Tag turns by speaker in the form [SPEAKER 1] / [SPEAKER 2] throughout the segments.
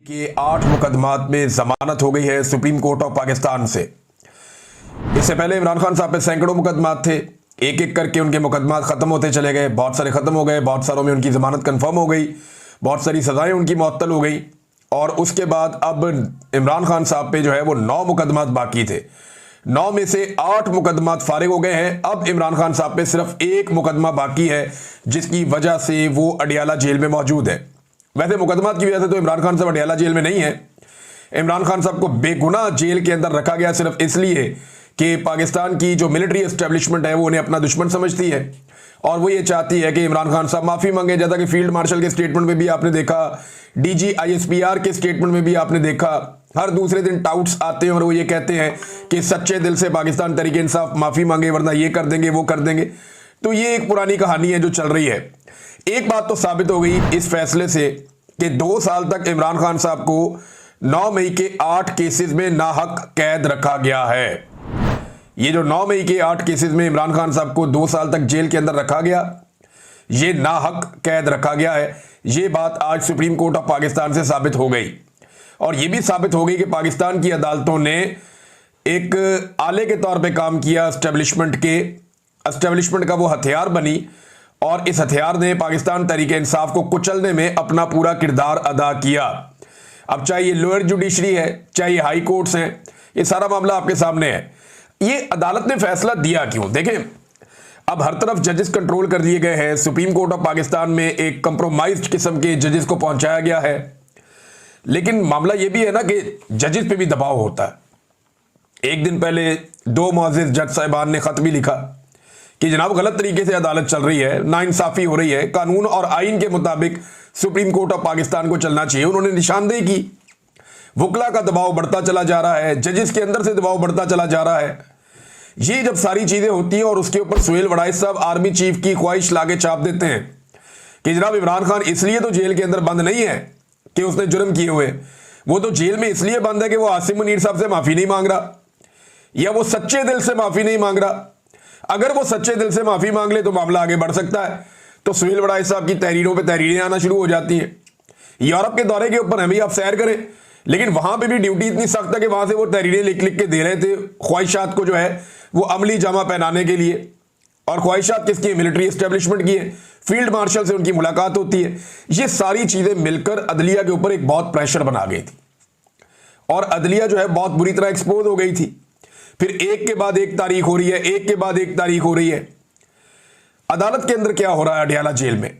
[SPEAKER 1] के 8 मुकदमात में जमानत हो गई है सुप्रीम कोर्ट ऑफ पाकिस्तान से। इससे पहले इमरान खान साहब पे सैकड़ों मुकदमात थे, एक एक करके उनके मुकदमात खत्म होते चले गए। बहुत सारे खत्म हो गए, बहुत सारों में उनकी जमानत कंफर्म हो गई, बहुत सारी सजाएं उनकी मुअत्तल हो गई। और उसके बाद अब इमरान खान साहब पे जो है वो 9 मुकदमात बाकी थे। 9 में से 8 मुकदमात फारिग हो गए हैं। अब इमरान खान साहब पे सिर्फ एक मुकदमा बाकी है, जिसकी वजह से वो अडियाला जेल में मौजूद है। वैसे मुकदमात की वजह से तो इमरान खान साहब अडियाला जेल में नहीं है। इमरान खान साहब को बेगुनाह जेल के अंदर रखा गया सिर्फ इसलिए कि पाकिस्तान की जो मिलिट्री एस्टेब्लिशमेंट है वो उन्हें अपना दुश्मन समझती है और वो ये चाहती है कि इमरान खान साहब माफ़ी मांगे। जैसा कि फील्ड मार्शल के स्टेटमेंट में भी आपने देखा, डीजी ISPR के स्टेटमेंट में भी आपने देखा, हर दूसरे दिन टाउट्स आते हैं और वो ये कहते हैं कि सच्चे दिल से पाकिस्तान तहरीक इंसाफ माफ़ी मांगे, वरना ये कर देंगे वो कर देंगे। तो ये एक पुरानी कहानी है जो चल रही है। एक बात तो साबित हो गई इस फैसले से कि 2 साल तक इमरान खान साहब को 9 मई के 8 केसेस में नाहक कैद रखा गया है। ये जो 9 मई के 8 केसेस में इमरान खान साहब को 2 साल तक जेल के अंदर रखा गया, ये नाहक कैद रखा गया है। ये बात आज सुप्रीम कोर्ट ऑफ पाकिस्तान से साबित हो गई और ये भी साबित हो गई कि पाकिस्तान की अदालतों ने एक आले के तौर पे काम किया, एस्टेब्लिशमेंट का वो हथियार बनी और इस हथियार ने पाकिस्तान तहरीक इंसाफ को कुचलने में अपना पूरा किरदार अदा किया। अब चाहे ये लोअर जुडिशरी है, चाहे ये हाई कोर्ट्स हैं, ये सारा मामला आपके सामने है। ये अदालत ने फैसला दिया क्यों? देखें, अब हर तरफ जजेस कंट्रोल कर दिए गए हैं। सुप्रीम कोर्ट ऑफ पाकिस्तान में एक कंप्रोमाइज्ड किस्म के जजेस को पहुंचाया गया है, लेकिन मामला ये भी है ना कि जजेस पे भी दबाव होता है। एक दिन पहले 2 मुअज़्ज़िज़ जज साहिबान ने खत भी लिखा कि जनाब गलत तरीके से अदालत चल रही है, नाइंसाफी हो रही है, कानून और आइन के मुताबिक सुप्रीम कोर्ट ऑफ पाकिस्तान को चलना चाहिए। उन्होंने निशानदेही की, वकला का दबाव बढ़ता चला जा रहा है, जजेस के अंदर से दबाव बढ़ता चला जा रहा है। ये जब सारी चीजें होती हैं और उसके ऊपर सुहेल वड़ाइस साहब आर्मी चीफ की ख्वाहिश लाके छाप देते हैं कि जनाब इमरान खान इसलिए तो जेल के अंदर बंद नहीं है कि उसने जुर्म किए हुए, वो तो जेल में इसलिए बंद है कि वो आसिम मुनीर साहब से माफी नहीं मांग रहा या वो सच्चे दिल से माफी नहीं मांग रहा। अगर वो सच्चे दिल से माफी मांग ले तो मामला आगे बढ़ सकता है। तो सुहेल वड़ाइस साहब की तहरीरों पे तहरीरें आना शुरू हो जाती हैं। यूरोप के दौरे के ऊपर हमें आप सैर करें, लेकिन वहां पे भी ड्यूटी इतनी सख्त है कि वहां से वो तहरीरें लिख लिख के दे रहे थे ख्वाहिशात को जो है वो अमली जामा पहनाने के लिए। और ख्वाहिशात किसकी है? मिलिट्री एस्टेब्लिशमेंट की है। फील्ड मार्शल से उनकी मुलाकात होती है। ये सारी चीजें मिलकर अदलिया के ऊपर एक बहुत प्रेशर बना गई थी और अदलिया जो है बहुत बुरी तरह एक्सपोज हो गई थी। फिर एक के बाद एक तारीख हो रही है, एक के बाद एक तारीख हो रही है। अदालत के अंदर क्या हो रहा है अडियाला जेल में?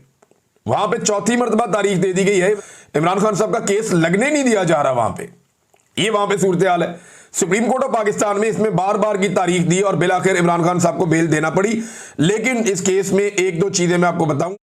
[SPEAKER 1] वहां पे 4थी मर्तबा तारीख दे दी गई है। इमरान खान साहब का केस लगने नहीं दिया जा रहा वहां पे। ये वहां पे सूरत हाल है। सुप्रीम कोर्ट ऑफ पाकिस्तान में इसमें बार बार की तारीख दी और बिलाखिर इमरान खान साहब को बेल देना पड़ी। लेकिन इस केस में 1-2 चीजें मैं आपको बताऊं।